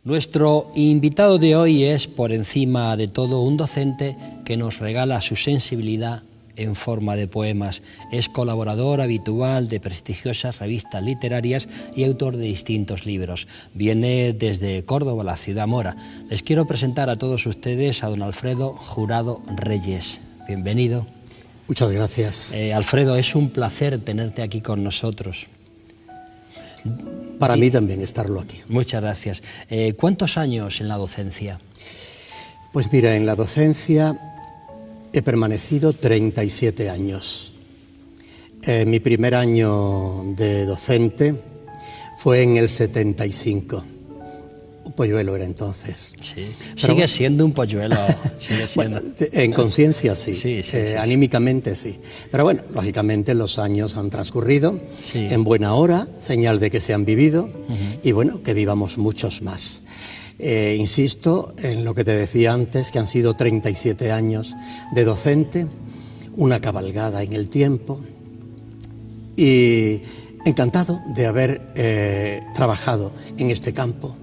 Nuestro invitado de hoy es, por encima de todo, un docente que nos regala su sensibilidad en forma de poemas. Es colaborador habitual de prestigiosas revistas literarias y autor de distintos libros. Viene desde Córdoba, la ciudad mora. Les quiero presentar a todos ustedes a don Alfredo Jurado Reyes. Bienvenido. Muchas gracias. Alfredo, es un placer tenerte aquí con nosotros. Para mí también estarlo aquí. Muchas gracias. ¿Cuántos años en la docencia? Pues mira, en la docencia he permanecido 37 años. Mi primer año de docente fue en el 75. Un polluelo era entonces. Sí. Sigue siendo un polluelo. Sigue siendo. Bueno, en conciencia sí, sí. anímicamente sí. Pero bueno, lógicamente los años han transcurrido en buena hora, señal de que se han vivido y bueno, que vivamos muchos más. Insisto en lo que te decía antes, que han sido 37 años de docente, una cabalgada en el tiempo y encantado de haber trabajado en este campo.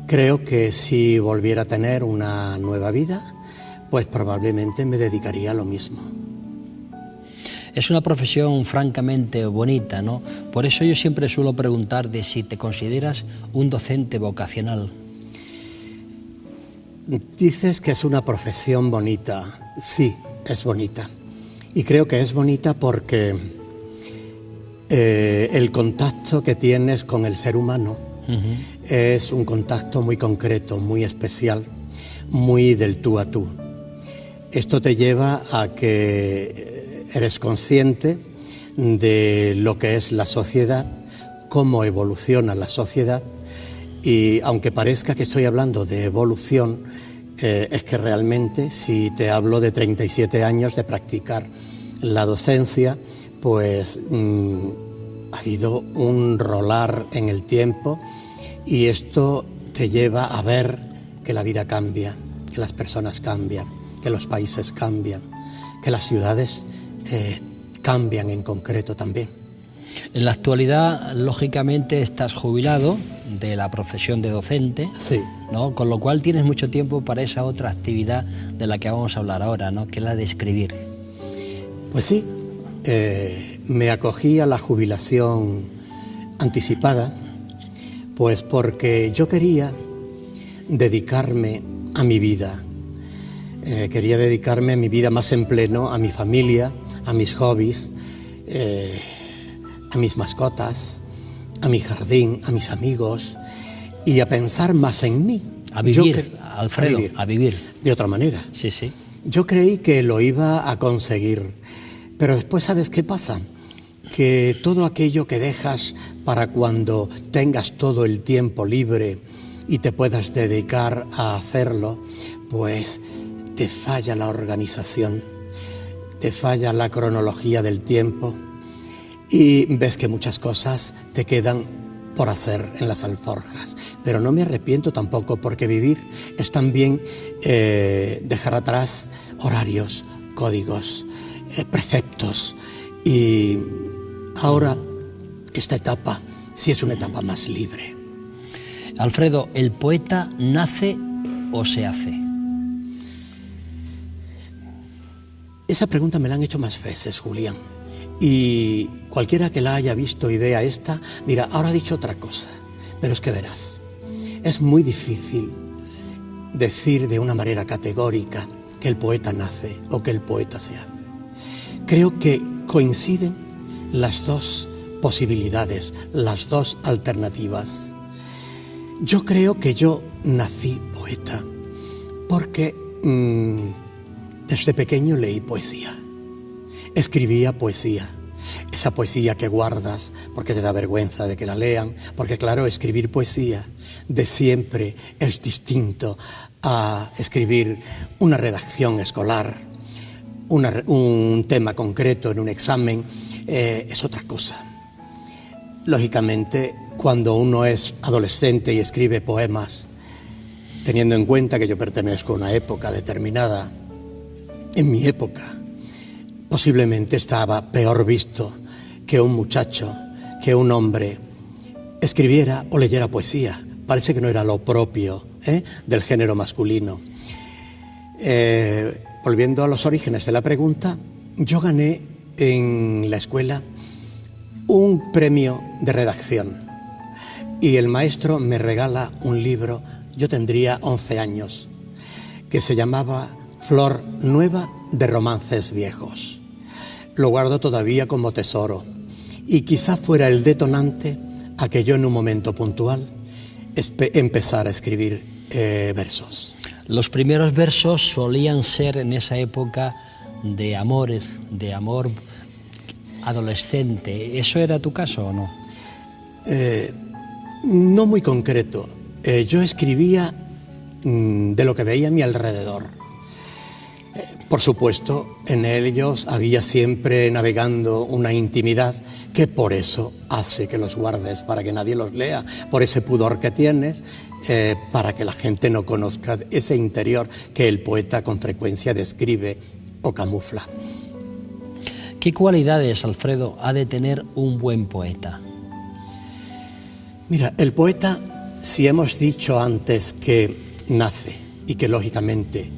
Creo que si volviera a tener una nueva vida, pues probablemente me dedicaría a lo mismo. Es una profesión francamente bonita, ¿no? Por eso yo siempre suelo preguntar de si te consideras un docente vocacional. Dices que es una profesión bonita. Sí, es bonita. Y creo que es bonita porque el contacto que tienes con el ser humano es un contacto muy concreto, muy especial, muy del tú a tú. Esto te lleva a que eres consciente de lo que es la sociedad, cómo evoluciona la sociedad y aunque parezca que estoy hablando de evolución, es que realmente si te hablo de 37 años de practicar la docencia, pues ha habido un rolar en el tiempo y esto te lleva a ver que la vida cambia, que las personas cambian, que los países cambian, que las ciudades cambian en concreto también. En la actualidad, lógicamente, estás jubilado de la profesión de docente, sí, ¿no? Con lo cual tienes mucho tiempo para esa otra actividad de la que vamos a hablar ahora, ¿no? Que es la de escribir. Pues sí, me acogí a la jubilación anticipada, pues porque yo quería dedicarme a mi vida. Quería dedicarme a mi vida más en pleno, a mi familia, a mis hobbies, a mis mascotas, a mi jardín, a mis amigos y a pensar más en mí. A vivir, Alfredo, a vivir. De otra manera. Sí, sí. Yo creí que lo iba a conseguir, pero después ¿sabes qué pasa? Que todo aquello que dejas para cuando tengas todo el tiempo libre y te puedas dedicar a hacerlo, pues te falla la organización, te falla la cronología del tiempo y ves que muchas cosas te quedan por hacer en las alforjas. Pero no me arrepiento tampoco porque vivir es también dejar atrás horarios, códigos, preceptos y ahora esta etapa sí es una etapa más libre. Alfredo, ¿el poeta nace o se hace? Esa pregunta me la han hecho más veces, Julián. Y cualquiera que la haya visto y vea esta dirá, ahora ha dicho otra cosa. Pero es que verás, es muy difícil decir de una manera categórica que el poeta nace o que el poeta se hace. Creo que coinciden las dos posibilidades, las dos alternativas. Yo creo que yo nací poeta porque desde pequeño leí poesía. Escribía poesía, esa poesía que guardas porque te da vergüenza de que la lean, porque claro, escribir poesía de siempre es distinto a escribir una redacción escolar, un tema concreto en un examen, es otra cosa. Lógicamente, cuando uno es adolescente y escribe poemas, teniendo en cuenta que yo pertenezco a una época determinada, en mi época, posiblemente estaba peor visto que un muchacho, que un hombre escribiera o leyera poesía, parece que no era lo propio del género masculino. Volviendo a los orígenes de la pregunta, yo gané en la escuela un premio de redacción y el maestro me regala un libro, yo tendría 11 años, que se llamaba Flor Nueva de Romances Viejos. Lo guardo todavía como tesoro y quizá fuera el detonante a que yo en un momento puntual empezara a escribir versos. Los primeros versos solían ser en esa época de amor adolescente. ¿Eso era tu caso o no? No muy concreto. Yo escribía de lo que veía a mi alrededor. Por supuesto, en ellos había siempre navegando una intimidad que por eso hace que los guardes, para que nadie los lea, por ese pudor que tienes, para que la gente no conozca ese interior que el poeta con frecuencia describe o camufla. ¿Qué cualidades, Alfredo, ha de tener un buen poeta? Mira, el poeta, si hemos dicho antes que nace y que lógicamente,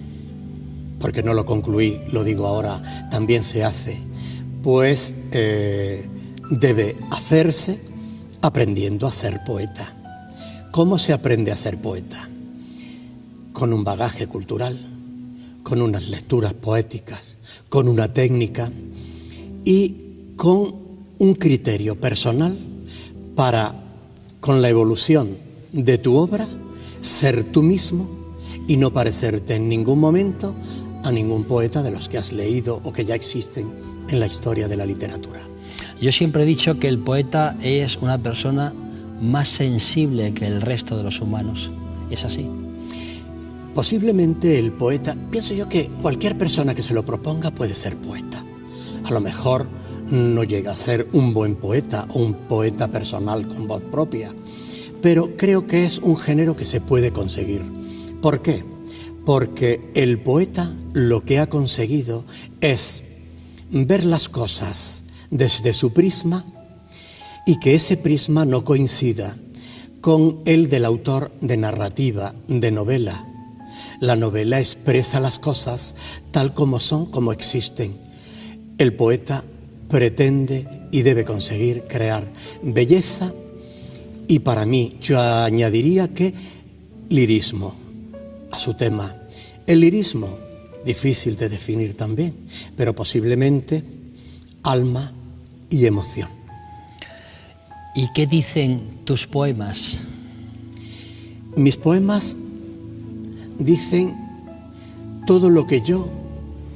porque no lo concluí, lo digo ahora, también se hace, pues debe hacerse aprendiendo a ser poeta. ¿Cómo se aprende a ser poeta? Con un bagaje cultural, con unas lecturas poéticas, con una técnica y con un criterio personal para, con la evolución de tu obra, ser tú mismo y no parecerte en ningún momento a ningún poeta de los que has leído o que ya existen en la historia de la literatura. Yo siempre he dicho que el poeta es una persona más sensible que el resto de los humanos. ¿Es así? Posiblemente el poeta, pienso yo que cualquier persona que se lo proponga puede ser poeta. A lo mejor no llega a ser un buen poeta o un poeta personal con voz propia, pero creo que es un género que se puede conseguir. ¿Por qué? Porque el poeta lo que ha conseguido es ver las cosas desde su prisma y que ese prisma no coincida con el del autor de narrativa, de novela. La novela expresa las cosas tal como son, como existen. El poeta pretende y debe conseguir crear belleza y para mí yo añadiría que lirismo a su tema. El lirismo, difícil de definir también, pero posiblemente alma y emoción. ¿Y qué dicen tus poemas? Mis poemas dicen todo lo que yo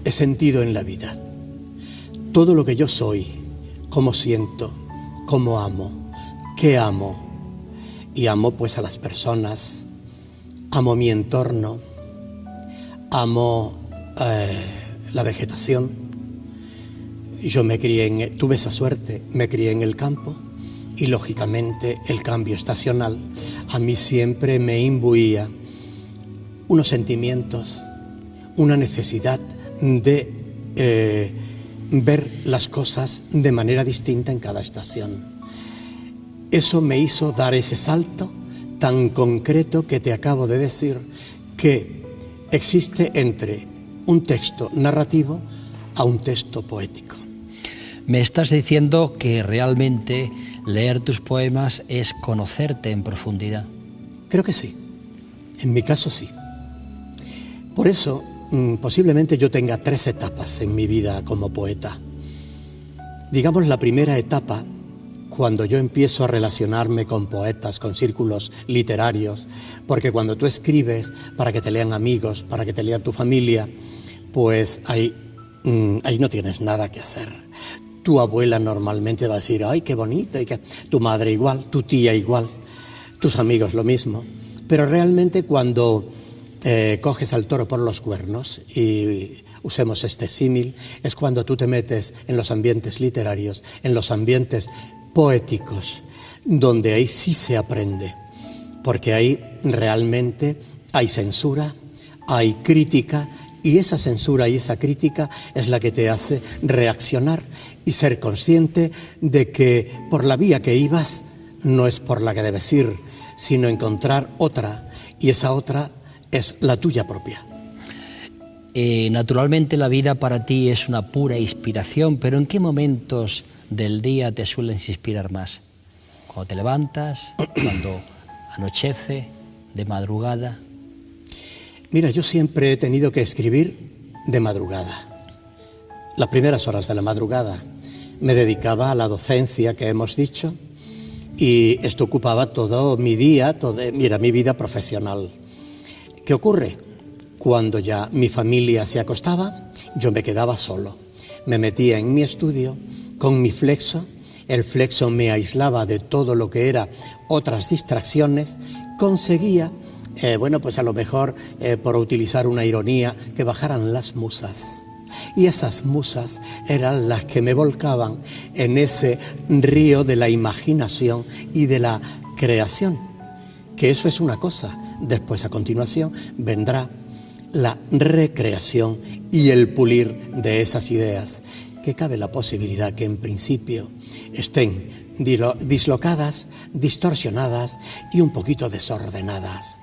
he sentido en la vida, todo lo que yo soy, cómo siento, cómo amo, qué amo. Y amo pues a las personas, amo mi entorno, amo la vegetación. Yo tuve esa suerte, me crié en el campo y lógicamente el cambio estacional a mí siempre me imbuía unos sentimientos, una necesidad de ver las cosas de manera distinta en cada estación. Eso me hizo dar ese salto tan concreto que te acabo de decir, que existe entre un texto narrativo a un texto poético. Me estás diciendo que realmente leer tus poemas es conocerte en profundidad. Creo que sí, en mi caso sí. Por eso, posiblemente yo tenga 3 etapas en mi vida como poeta. Digamos, la primera etapa, cuando yo empiezo a relacionarme con poetas, con círculos literarios, porque cuando tú escribes para que te lean amigos, para que te lean tu familia, pues ahí no tienes nada que hacer. Tu abuela normalmente va a decir, ¡ay, qué bonito! Y que tu madre igual, tu tía igual, tus amigos lo mismo. Pero realmente cuando coges al toro por los cuernos, y usemos este símil, es cuando tú te metes en los ambientes literarios, en los ambientes poéticos, donde ahí sí se aprende, porque ahí realmente hay censura, hay crítica, y esa censura y esa crítica es la que te hace reaccionar y ser consciente de que por la vía que ibas no es por la que debes ir, sino encontrar otra, y esa otra es la tuya propia. Naturalmente la vida para ti es una pura inspiración, pero ¿en qué momentos del día te sueles inspirar más? ¿Cuando te levantas? ¿Cuando anochece? ¿De madrugada? Mira, yo siempre he tenido que escribir de madrugada. Las primeras horas de la madrugada me dedicaba a la docencia que hemos dicho, y esto ocupaba todo mi día, mi vida profesional. ¿Qué ocurre? Cuando ya mi familia se acostaba, yo me quedaba solo. Me metía en mi estudio con mi flexo. El flexo me aislaba de todo lo que era otras distracciones. Conseguía, pues a lo mejor, por utilizar una ironía, que bajaran las musas. Y esas musas eran las que me volcaban en ese río de la imaginación y de la creación. Que eso es una cosa. Después, a continuación, vendrá la recreación y el pulir de esas ideas, que cabe la posibilidad que en principio estén dislocadas, distorsionadas y un poquito desordenadas.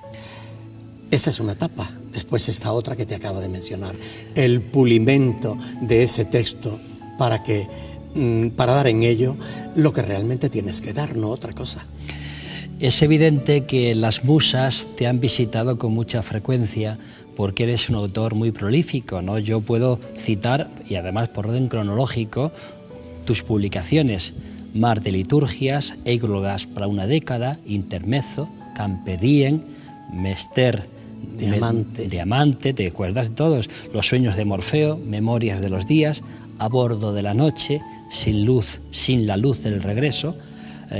Esa es una etapa. Después está otra que te acabo de mencionar, el pulimento de ese texto para dar en ello lo que realmente tienes que dar, no otra cosa. Es evidente que las musas te han visitado con mucha frecuencia porque eres un autor muy prolífico, ¿no? Yo puedo citar, y además por orden cronológico, tus publicaciones: Mar de liturgias, Églogas para una década, Intermezzo, Carpe Diem, Mester Diamante, ¿te acuerdas de todos? Los sueños de Morfeo, Memorias de los días, A bordo de la noche, Sin la luz del regreso,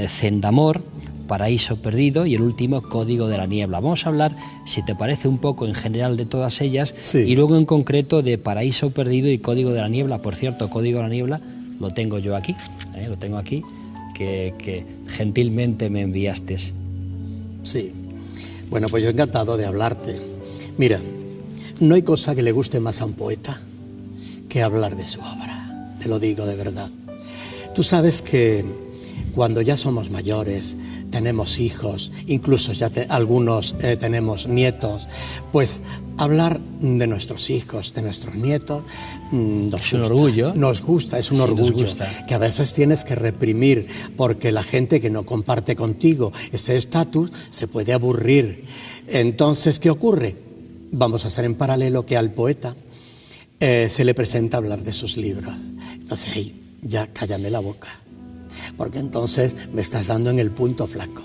Zendamor, Paraíso perdido, y el último, Código de la niebla. Vamos a hablar, si te parece, un poco en general de todas ellas, sí, y luego en concreto de Paraíso perdido y Código de la niebla. Por cierto, Código de la niebla lo tengo yo aquí, que gentilmente me enviaste. Sí, bueno, pues yo encantado de hablarte. Mira, no hay cosa que le guste más a un poeta que hablar de su obra, te lo digo de verdad. Tú sabes que cuando ya somos mayores, tenemos hijos, incluso ya algunos tenemos nietos, pues hablar de nuestros hijos, de nuestros nietos, es un orgullo. Nos gusta, es un orgullo que a veces tienes que reprimir, porque la gente que no comparte contigo ese estatus se puede aburrir. Entonces, ¿qué ocurre? Vamos a hacer en paralelo que al poeta se le presenta hablar de sus libros. Entonces, hey, ya cállame la boca, porque entonces me estás dando en el punto flaco.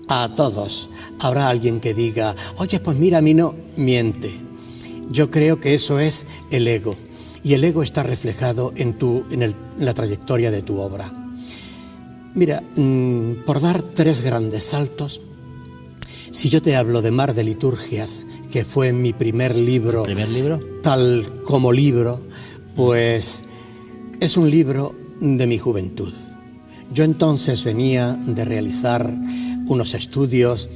A todos habrá alguien que diga, oye, pues mira, a mí no, miente. Yo creo que eso es el ego, y el ego está reflejado en la trayectoria de tu obra. Mira, por dar 3 grandes saltos, si yo te hablo de Mar de liturgias, que fue mi primer libro, tal como libro, pues es un libro de mi juventud. Yo entonces venía de realizar unos estudios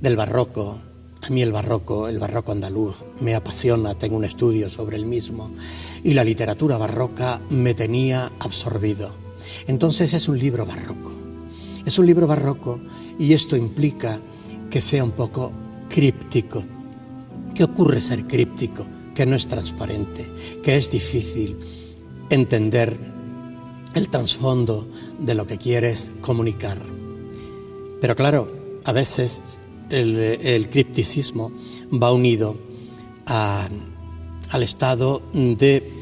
del barroco. A mí el barroco andaluz me apasiona, tengo un estudio sobre el mismo, y la literatura barroca me tenía absorbido. Entonces es un libro barroco. Es un libro barroco, y esto implica que sea un poco críptico. ¿Qué ocurre ser críptico? Que no es transparente, que es difícil entender el trasfondo de lo que quieres comunicar. Pero claro, a veces el cripticismo va unido al estado de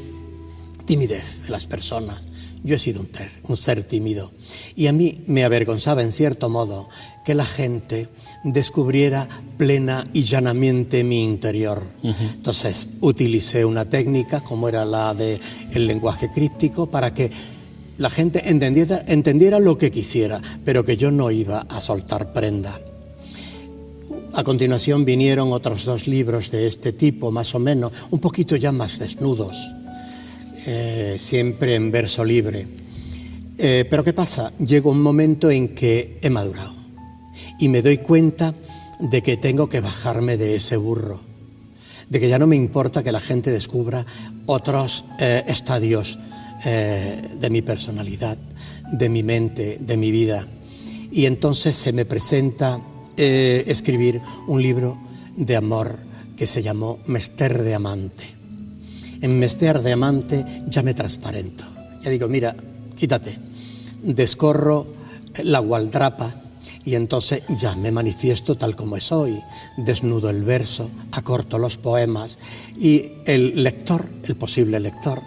timidez de las personas. Yo he sido un ser tímido, y a mí me avergonzaba en cierto modo que la gente descubriera plena y llanamente mi interior. Entonces utilicé una técnica como era la del lenguaje críptico para que la gente entendiera lo que quisiera, pero que yo no iba a soltar prenda. A continuación vinieron otros 2 libros de este tipo, más o menos, un poquito ya más desnudos, siempre en verso libre. Pero ¿qué pasa? Llegó un momento en que he madurado y me doy cuenta de que tengo que bajarme de ese burro, de que ya no me importa que la gente descubra otros estadios de mi personalidad, de mi mente, de mi vida. Y entonces se me presenta escribir un libro de amor que se llamó Mester de Amante. En Mester de Amante ya me transparento. Ya digo, mira, quítate, descorro la gualdrapa y entonces ya me manifiesto tal como soy, desnudo el verso, acorto los poemas y el lector, el posible lector,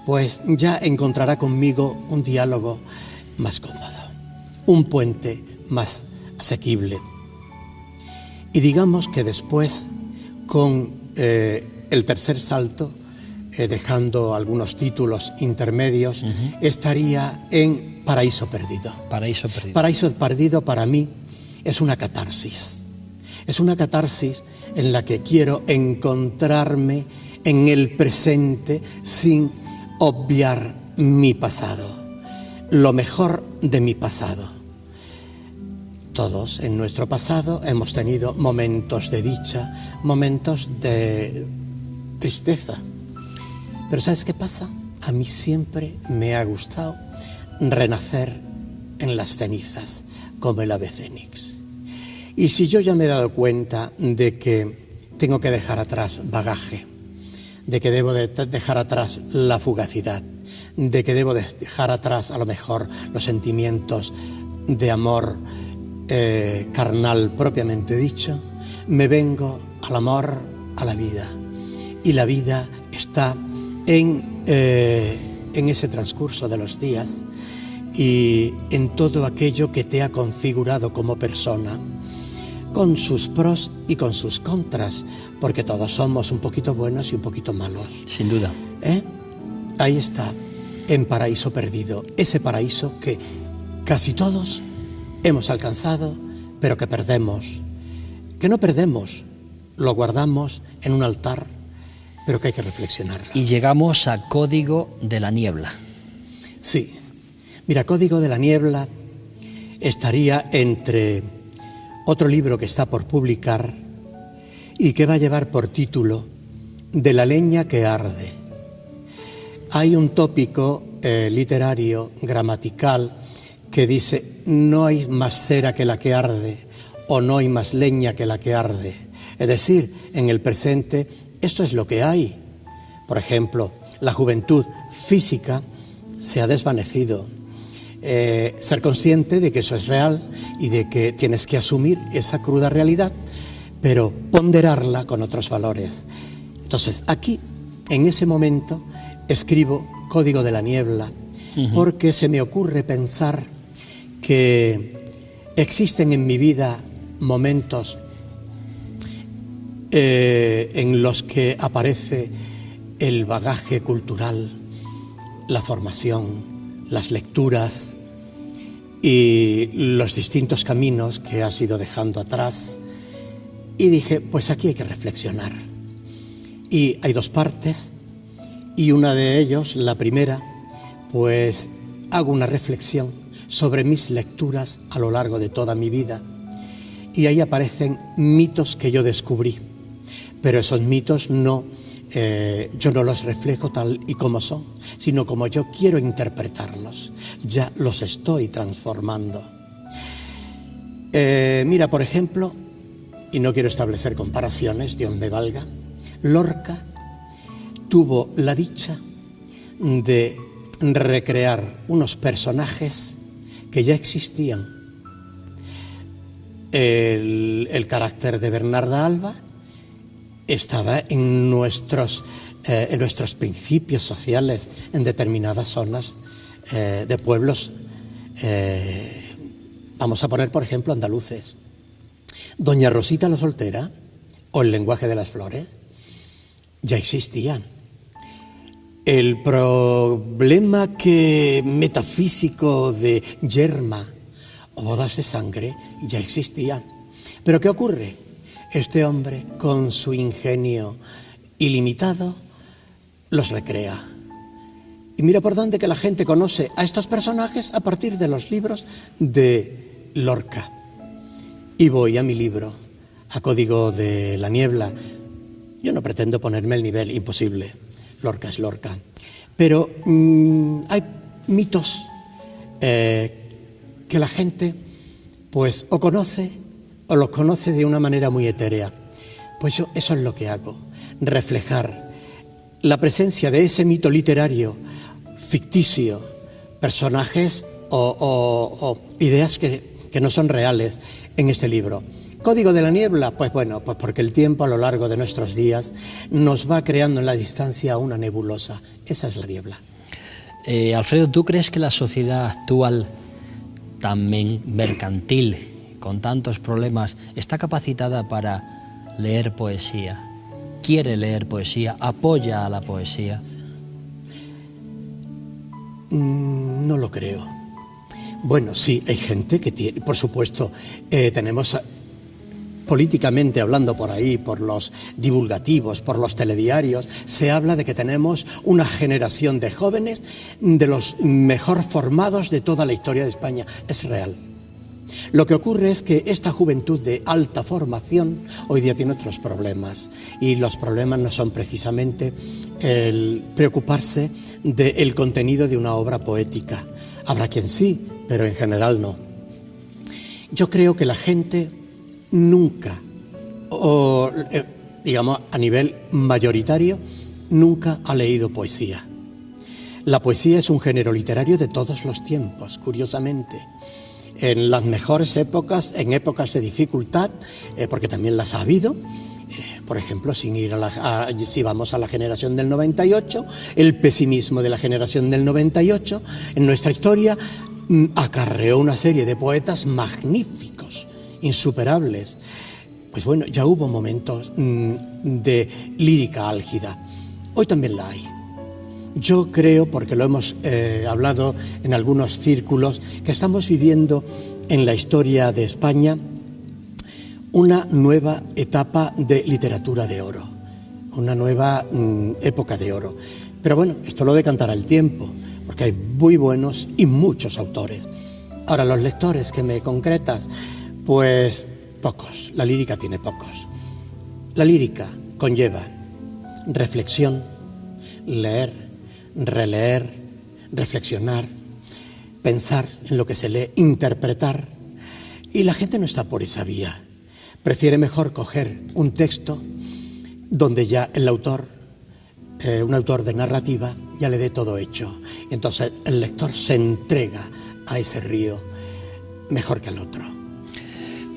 pues ya encontrará conmigo un diálogo más cómodo, un puente más asequible. Y digamos que después, con el tercer salto, dejando algunos títulos intermedios, estaría en Paraíso Perdido. Paraíso Perdido. Paraíso Perdido para mí es una catarsis. Es una catarsis en la que quiero encontrarme en el presente sin obviar mi pasado, lo mejor de mi pasado. Todos en nuestro pasado hemos tenido momentos de dicha, momentos de tristeza. Pero ¿sabes qué pasa? A mí siempre me ha gustado renacer en las cenizas, como el ave fénix. Y si yo ya me he dado cuenta de que tengo que dejar atrás bagaje, de que debo de dejar atrás la fugacidad, de que debo de dejar atrás a lo mejor los sentimientos de amor carnal propiamente dicho, me vengo al amor, a la vida. Y la vida está en ese transcurso de los días y en todo aquello que te ha configurado como persona, con sus pros y con sus contras, porque todos somos un poquito buenos y un poquito malos. Sin duda. Ahí está, en Paraíso Perdido, ese paraíso que casi todos hemos alcanzado, pero que perdemos. Que no perdemos, lo guardamos en un altar, pero que hay que reflexionarlo. Y llegamos a Código de la Niebla. Sí. Mira, Código de la Niebla estaría entre otro libro que está por publicar y que va a llevar por título De la leña que arde. Hay un tópico literario, gramatical, que dice: no hay más cera que la que arde, o no hay más leña que la que arde. Es decir, en el presente esto es lo que hay. Por ejemplo, la juventud física se ha desvanecido. Ser consciente de que eso es real y de que tienes que asumir esa cruda realidad, pero ponderarla con otros valores. Entonces, aquí, en ese momento, escribo Código de la Niebla, porque se me ocurre pensar que existen en mi vida momentos en los que aparece el bagaje cultural, la formación, las lecturas y los distintos caminos que has ido dejando atrás. Y dije, pues aquí hay que reflexionar. Y hay dos partes, y una de ellos, la primera, pues hago una reflexión sobre mis lecturas a lo largo de toda mi vida. Y ahí aparecen mitos que yo descubrí. Pero esos mitos yo no los reflejo tal y como son, sino como yo quiero interpretarlos. Ya los estoy transformando. Mira, por ejemplo, y no quiero establecer comparaciones, Dios me valga, Lorca tuvo la dicha de recrear unos personajes que ya existían. El carácter de Bernarda Alba estaba en nuestros principios sociales, en determinadas zonas de pueblos. Vamos a poner, por ejemplo, andaluces. Doña Rosita la soltera, o El lenguaje de las flores, ya existían. El problema metafísico de Yerma o Bodas de sangre ya existían. Pero ¿qué ocurre? Este hombre, con su ingenio ilimitado, los recrea. Y mira por dónde que la gente conoce a estos personajes a partir de los libros de Lorca. Y voy a mi libro, a Código de la Niebla. Yo no pretendo ponerme el nivel, imposible. Lorca es Lorca. Pero hay mitos que la gente pues o conoce o los conoce de una manera muy etérea. Pues yo eso es lo que hago, reflejar la presencia de ese mito literario ficticio, personajes o ideas que no son reales en este libro. ¿Código de la niebla? Pues bueno, pues porque el tiempo a lo largo de nuestros días nos va creando en la distancia una nebulosa. Esa es la niebla. Alfredo, ¿tú crees que la sociedad actual, tan mercantil, con tantos problemas, está capacitada para leer poesía? ¿Quiere leer poesía? ¿Apoya a la poesía? No lo creo. Bueno, sí, hay gente que tiene, por supuesto, tenemos políticamente hablando por ahí, por los divulgativos, por los telediarios, se habla de que tenemos una generación de jóvenes de los mejor formados de toda la historia de España. Es real. Lo que ocurre es que esta juventud de alta formación hoy día tiene otros problemas, y los problemas no son precisamente el preocuparse del contenido de una obra poética. Habrá quien sí, pero en general no. Yo creo que la gente nunca, digamos a nivel mayoritario, nunca ha leído poesía. La poesía es un género literario de todos los tiempos, curiosamente. En las mejores épocas, en épocas de dificultad, porque también las ha habido. Por ejemplo, si vamos a la generación del 98, el pesimismo de la generación del 98, en nuestra historia acarreó una serie de poetas magníficos, insuperables. Pues bueno, ya hubo momentos de lírica álgida. Hoy también la hay. Yo creo, porque lo hemos hablado en algunos círculos, que estamos viviendo en la historia de España una nueva etapa de literatura de oro, una nueva época de oro. Pero bueno, esto lo decantará el tiempo, porque hay muy buenos y muchos autores. Ahora, los lectores que me concretas, pues pocos, la lírica tiene pocos. La lírica conlleva reflexión, leer, releer, reflexionar, pensar en lo que se lee, interpretar, y la gente no está por esa vía. Prefiere mejor coger un texto donde ya el autor, un autor de narrativa, ya le dé todo hecho. Entonces el lector se entrega a ese río mejor que al otro.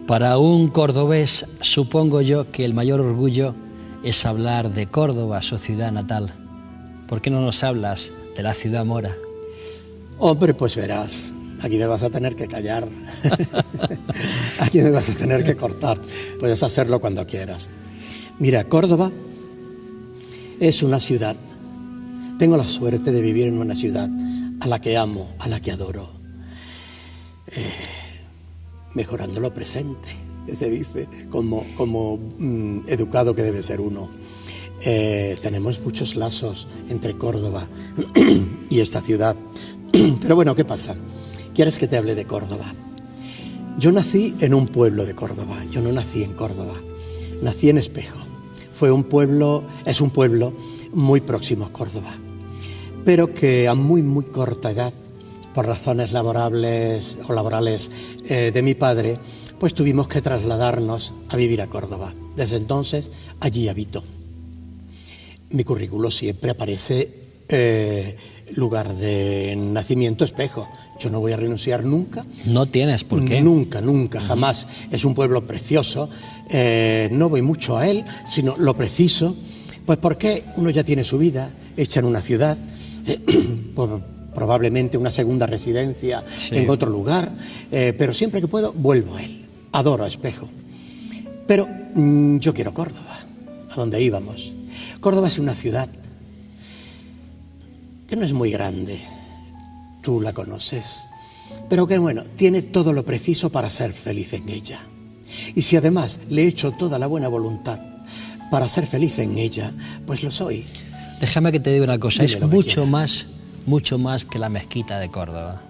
Para un cordobés, supongo yo que el mayor orgullo es hablar de Córdoba, su ciudad natal. ¿Por qué no nos hablas de la ciudad mora? Hombre, pues verás, aquí me vas a tener que callar. Aquí me vas a tener que cortar. Puedes hacerlo cuando quieras. Mira, Córdoba es una ciudad. Tengo la suerte de vivir en una ciudad a la que amo, a la que adoro. Mejorando lo presente, que se dice, como educado que debe ser uno. Tenemos muchos lazos entre Córdoba y esta ciudad. Pero bueno, ¿qué pasa? ¿Quieres que te hable de Córdoba? Yo nací en un pueblo de Córdoba. Yo no nací en Córdoba. Nací en Espejo. Es un pueblo muy próximo a Córdoba, pero que a muy corta edad, por razones laborales de mi padre, pues tuvimos que trasladarnos a vivir a Córdoba. Desde entonces allí habito. Mi currículo siempre aparece lugar de nacimiento Espejo. Yo no voy a renunciar nunca. No tienes por qué. Nunca, jamás. Es un pueblo precioso. No voy mucho a él, sino lo preciso. Pues porque uno ya tiene su vida hecha en una ciudad, probablemente una segunda residencia en otro lugar, pero siempre que puedo vuelvo a él. Adoro a Espejo. Pero yo quiero Córdoba, a donde íbamos. Córdoba es una ciudad que no es muy grande, tú la conoces, pero que bueno, tiene todo lo preciso para ser feliz en ella. Y si además le echo toda la buena voluntad para ser feliz en ella, pues lo soy. Déjame que te diga una cosa, Dime es mucho más que la mezquita de Córdoba.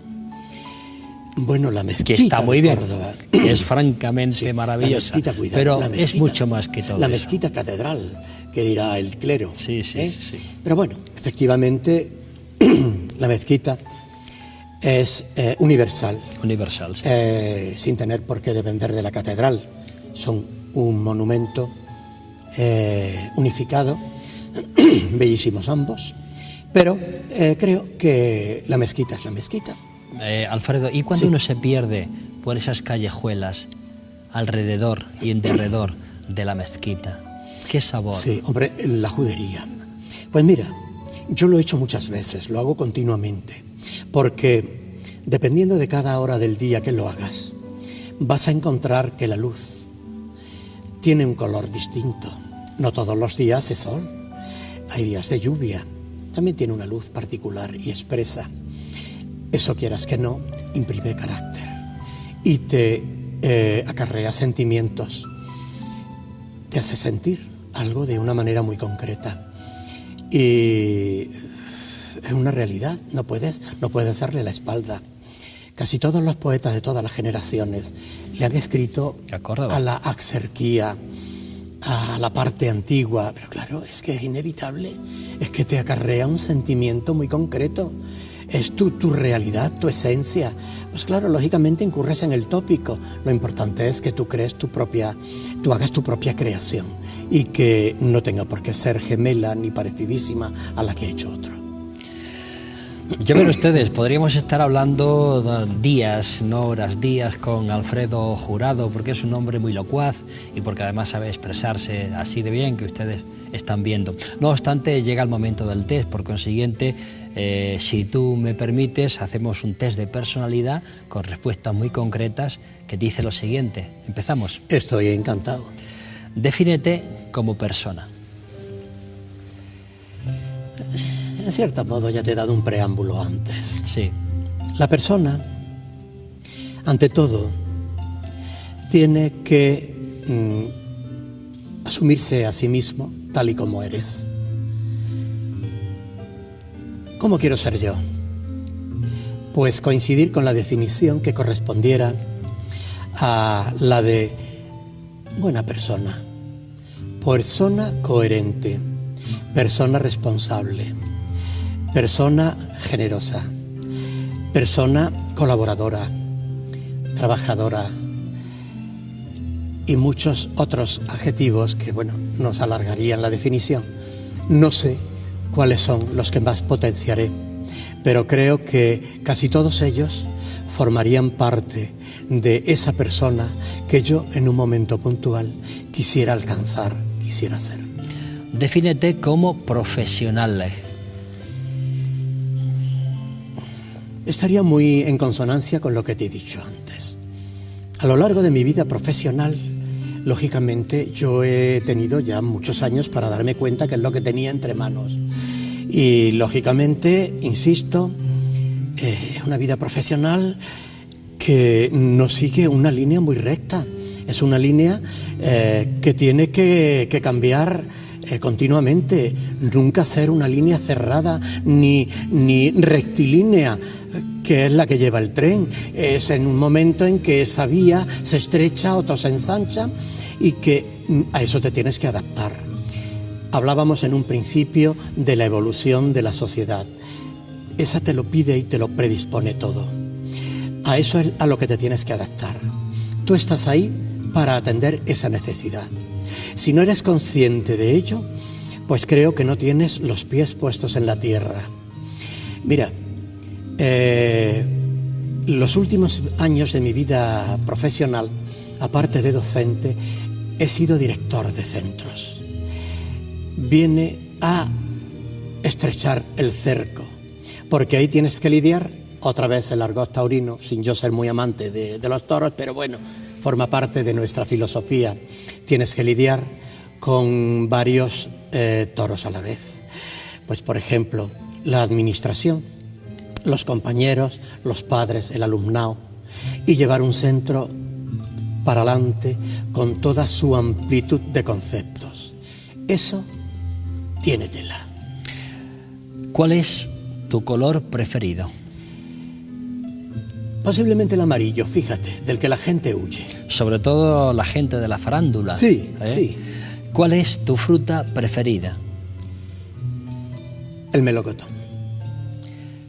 Bueno, la mezquita que está muy de bien, Córdoba es francamente maravillosa, la mezquita, cuidado, pero la mezquita, es mucho más que todo la eso. mezquita catedral, que dirá el clero. Sí. Pero bueno, efectivamente, la mezquita es universal. Universal, sí. Sin tener por qué depender de la catedral, son un monumento unificado, bellísimos ambos, pero creo que la mezquita es la mezquita. Alfredo, ¿y cuando uno se pierde por esas callejuelas alrededor y en derredor de la mezquita? ¿Qué sabor? Sí, hombre, la judería. Pues mira, yo lo he hecho muchas veces, lo hago continuamente, porque dependiendo de cada hora del día que lo hagas, vas a encontrar que la luz tiene un color distinto. No todos los días es sol, hay días de lluvia, también tiene una luz particular y expresa. Eso, quieras que no, imprime carácter y te acarrea sentimientos, te hace sentir algo de una manera muy concreta. Y es una realidad, no puedes darle la espalda. Casi todos los poetas de todas las generaciones le han escrito a la axerquía, a la parte antigua, pero claro, es que es inevitable, es que te acarrea un sentimiento muy concreto, es tu realidad, tu esencia. Pues claro, lógicamente incurres en el tópico, lo importante es que tú hagas tu propia creación y que no tenga por qué ser gemela ni parecidísima a la que ha hecho otro. Ya ven ustedes, podríamos estar hablando días, no horas, días con Alfredo Jurado, porque es un hombre muy locuaz y porque además sabe expresarse así de bien que ustedes están viendo. No obstante, llega el momento del test, por consiguiente, si tú me permites, hacemos un test de personalidad con respuestas muy concretas que dice lo siguiente. ¿Empezamos? Estoy encantado. Defínete como persona. En cierto modo ya te he dado un preámbulo antes. Sí. La persona, ante todo, tiene que asumirse a sí mismo tal y como eres. ¿Cómo quiero ser yo? Pues coincidir con la definición que correspondiera a la de buena persona, persona coherente, persona responsable, persona generosa, persona colaboradora, trabajadora y muchos otros adjetivos que, bueno, nos alargarían la definición. No sé cuáles son los que más potenciaré, pero creo que casi todos ellos formarían parte de esa persona que yo en un momento puntual quisiera alcanzar, quisiera ser. Defínete como profesional. Estaría muy en consonancia con lo que te he dicho antes. A lo largo de mi vida profesional, lógicamente, yo he tenido ya muchos años para darme cuenta que es lo que tenía entre manos. Y, lógicamente, insisto, es una vida profesional que no sigue una línea muy recta. Es una línea que tiene que cambiar continuamente, nunca ser una línea cerrada ni rectilínea, que es la que lleva el tren. Es en un momento en que esa vía se estrecha, otro se ensancha y que a eso te tienes que adaptar. Hablábamos en un principio de la evolución de la sociedad. Esa te lo pide y te lo predispone todo. A eso es a lo que te tienes que adaptar. Tú estás ahí para atender esa necesidad. Si no eres consciente de ello, pues creo que no tienes los pies puestos en la tierra. Mira, los últimos años de mi vida profesional, aparte de docente, he sido director de centros. Viene a estrechar el cerco, porque ahí tienes que lidiar, otra vez el argot taurino, sin yo ser muy amante de los toros, pero bueno, forma parte de nuestra filosofía. Tienes que lidiar con varios toros a la vez. Pues, por ejemplo, la administración, los compañeros, los padres, el alumnado, y llevar un centro para adelante con toda su amplitud de conceptos. Eso tiene tela. ¿Cuál es tu color preferido? Posiblemente el amarillo, fíjate, del que la gente huye. Sobre todo la gente de la farándula. Sí, sí. ¿Cuál es tu fruta preferida? El melocotón.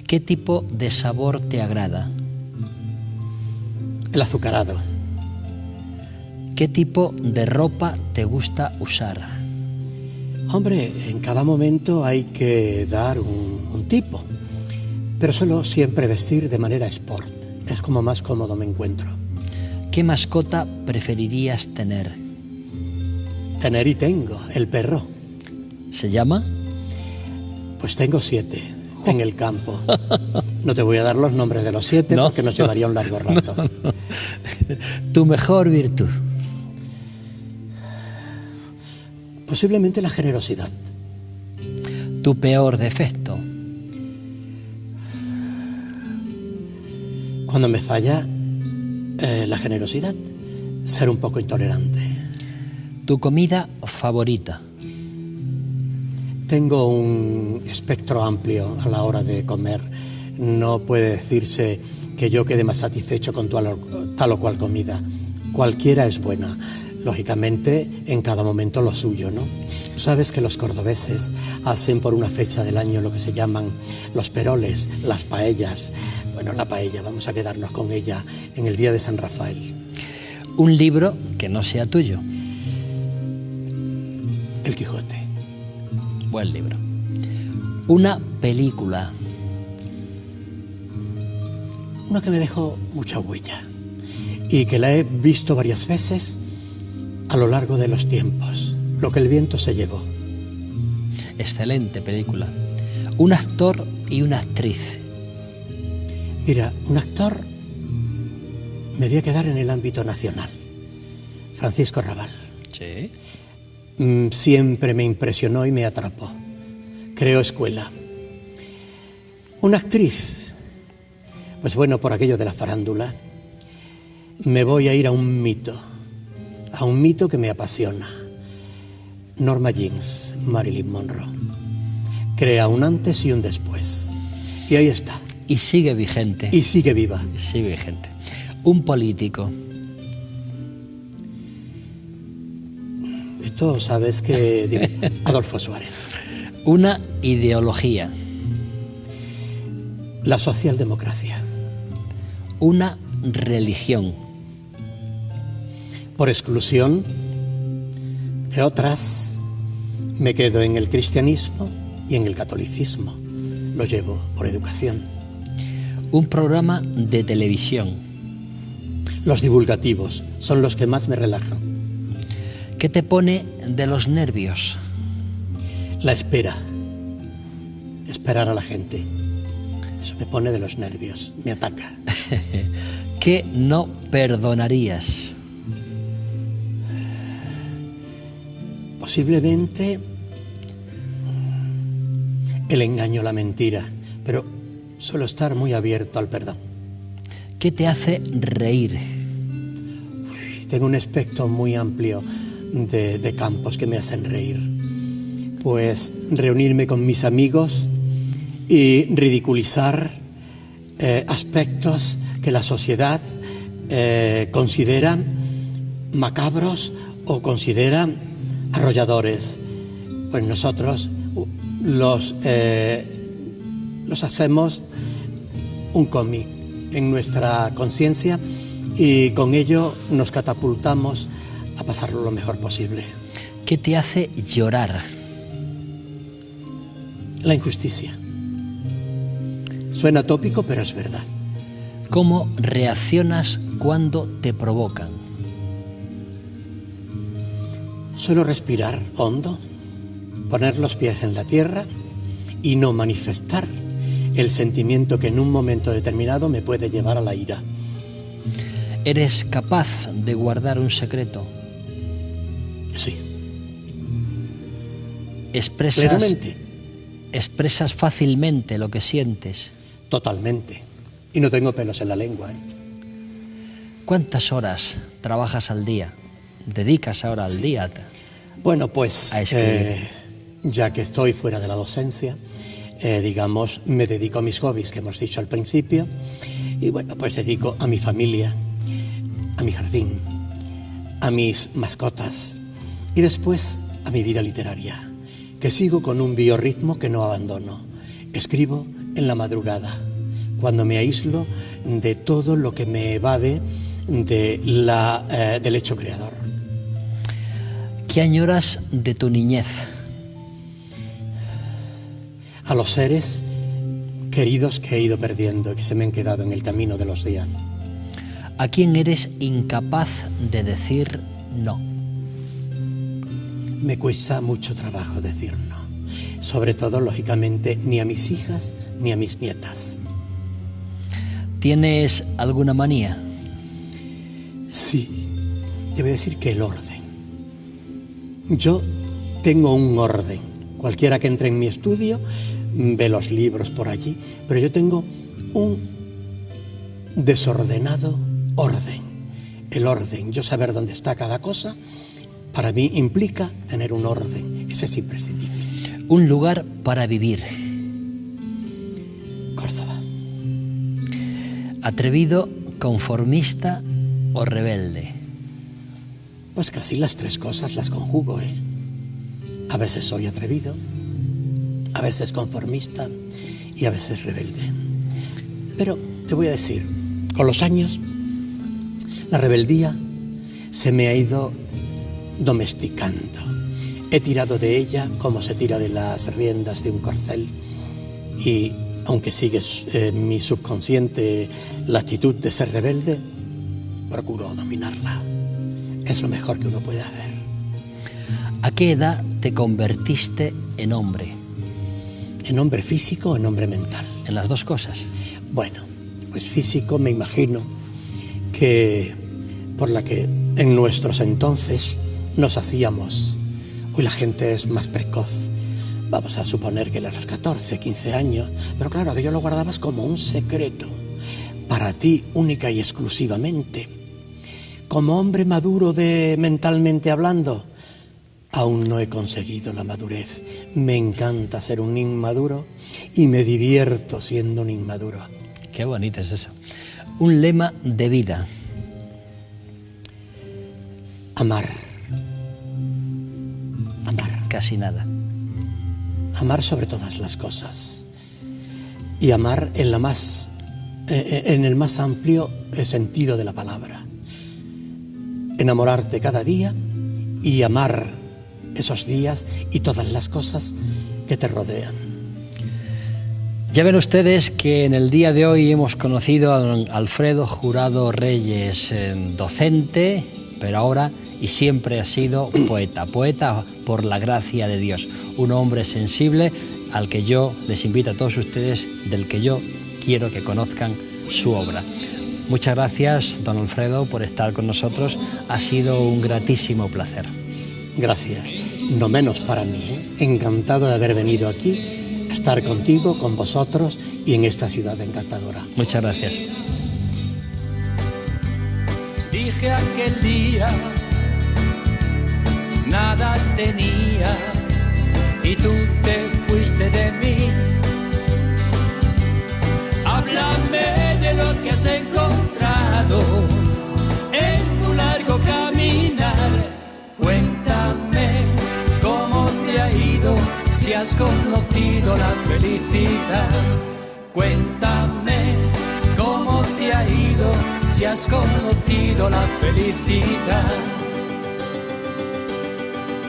¿Qué tipo de sabor te agrada? El azucarado. ¿Qué tipo de ropa te gusta usar? Hombre, en cada momento hay que dar un tipo, pero suelo siempre vestir de manera sport. Es como más cómodo me encuentro. ¿Qué mascota preferirías tener? Tener y tengo, el perro. ¿Se llama? Pues tengo 7 en el campo. No te voy a dar los nombres de los 7 No. porque nos llevaría un largo rato. ¿Tu mejor virtud? Posiblemente la generosidad. ¿Tu peor defecto? Cuando me falla la generosidad, ser un poco intolerante. ¿Tu comida favorita? Tengo un espectro amplio a la hora de comer. No puede decirse que yo quede más satisfecho con tal o cual comida. Cualquiera es buena. Lógicamente, en cada momento lo suyo, ¿no? Tú sabes que los cordobeses hacen por una fecha del año lo que se llaman los peroles, las paellas. Bueno, la paella, vamos a quedarnos con ella en el día de San Rafael. ¿Un libro que no sea tuyo? El Quijote. Buen libro. ¿Una película? Una que me dejó mucha huella y que la he visto varias veces a lo largo de los tiempos. Lo que el viento se llevó. Excelente película. ¿Un actor y una actriz? Mira, un actor me voy a quedar en el ámbito nacional. Francisco Rabal. Sí. Siempre me impresionó y me atrapó. Creó escuela. Una actriz, pues bueno, por aquello de la farándula, me voy a ir a un mito que me apasiona. Norma Jeans, Marilyn Monroe. Crea un antes y un después. Y ahí está. Y sigue vigente. Y sigue viva. Sigue vigente. Un político. Esto sabes que... Dime, Adolfo Suárez. Una ideología. La socialdemocracia. Una religión. Por exclusión de otras, me quedo en el cristianismo y en el catolicismo. Lo llevo por educación. Un programa de televisión. Los divulgativos son los que más me relajan. ¿Qué te pone de los nervios? La espera. Esperar a la gente. Eso me pone de los nervios, me ataca. ¿Qué no perdonarías? Posiblemente el engaño, la mentira, pero suelo estar muy abierto al perdón. ¿Qué te hace reír? Tengo un espectro muy amplio de campos que me hacen reír. Pues reunirme con mis amigos y ridiculizar aspectos que la sociedad considera macabros o considera arrolladores. Pues nosotros los hacemos un cómic en nuestra conciencia y con ello nos catapultamos a pasarlo lo mejor posible. ¿Qué te hace llorar? La injusticia. Suena tópico, pero es verdad. ¿Cómo reaccionas cuando te provocan? Suelo respirar hondo, poner los pies en la tierra y no manifestar el sentimiento que en un momento determinado me puede llevar a la ira. ¿Eres capaz de guardar un secreto? Sí. ¿Expresas Plenamente. fácilmente lo que sientes? Totalmente. Y no tengo pelos en la lengua, ¿eh? ¿Cuántas horas trabajas al día? ¿Dedicas ahora al día? Bueno, pues A escribir. ya que estoy fuera de la docencia, digamos, me dedico a mis hobbies que hemos dicho al principio y bueno, pues dedico a mi familia, a mi jardín, a mis mascotas y después a mi vida literaria, que sigo con un biorritmo que no abandono. Escribo en la madrugada, cuando me aíslo de todo lo que me evade del hecho creador. ¿Qué añoras de tu niñez? A los seres queridos que he ido perdiendo, que se me han quedado en el camino de los días. ¿A quién eres incapaz de decir no? Me cuesta mucho trabajo decir no. Sobre todo, lógicamente, ni a mis hijas ni a mis nietas. ¿Tienes alguna manía? Sí, te voy a decir que el orden. Yo tengo un orden. Cualquiera que entre en mi estudio ve los libros por allí, pero yo tengo un desordenado orden. El orden, yo saber dónde está cada cosa, para mí implica tener un orden. Ese es imprescindible. Un lugar para vivir. Córdoba. ¿Atrevido, conformista o rebelde? Pues casi las tres cosas las conjugo, ¿eh? A veces soy atrevido, a veces conformista y a veces rebelde. Pero te voy a decir, con los años, la rebeldía se me ha ido domesticando. He tirado de ella como se tira de las riendas de un corcel y aunque sigue en mi subconsciente la actitud de ser rebelde, procuro dominarla. Es lo mejor que uno puede hacer. ¿A qué edad te convertiste en hombre? ¿En hombre físico o en hombre mental? En las dos cosas. Bueno, pues físico me imagino que por la que en nuestros entonces nos hacíamos. Hoy la gente es más precoz. Vamos a suponer que a los 14, 15 años. Pero claro, aquello lo guardabas como un secreto. Para ti, única y exclusivamente. Como hombre maduro mentalmente hablando, aún no he conseguido la madurez. Me encanta ser un inmaduro y me divierto siendo un inmaduro. Qué bonito es eso. Un lema de vida. Amar. Amar. Casi nada. Amar sobre todas las cosas. Y amar en el más amplio sentido de la palabra. Enamorarte cada día y amar esos días y todas las cosas que te rodean. Ya ven ustedes que en el día de hoy hemos conocido a don Alfredo Jurado Reyes, docente, pero ahora y siempre ha sido poeta por la gracia de Dios, un hombre sensible al que yo les invito a todos ustedes, del que yo quiero que conozcan su obra. Muchas gracias, don Alfredo, por estar con nosotros. Ha sido un gratísimo placer. Gracias. No menos para mí, ¿eh? Encantado de haber venido aquí, estar contigo, con vosotros y en esta ciudad encantadora. Muchas gracias. Dije aquel día, nada tenía y tú te fuiste de mí. Háblame de lo que has encontrado en tu largo caminar. Cuéntame cómo te ha ido, si has conocido la felicidad. Cuéntame cómo te ha ido, si has conocido la felicidad.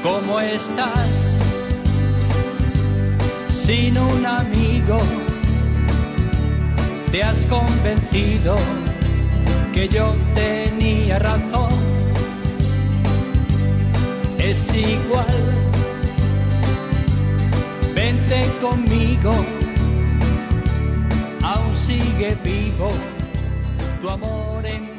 ¿Cómo estás sin un amigo? Te has convencido que yo tenía razón. Es igual, vente conmigo, aún sigue vivo tu amor en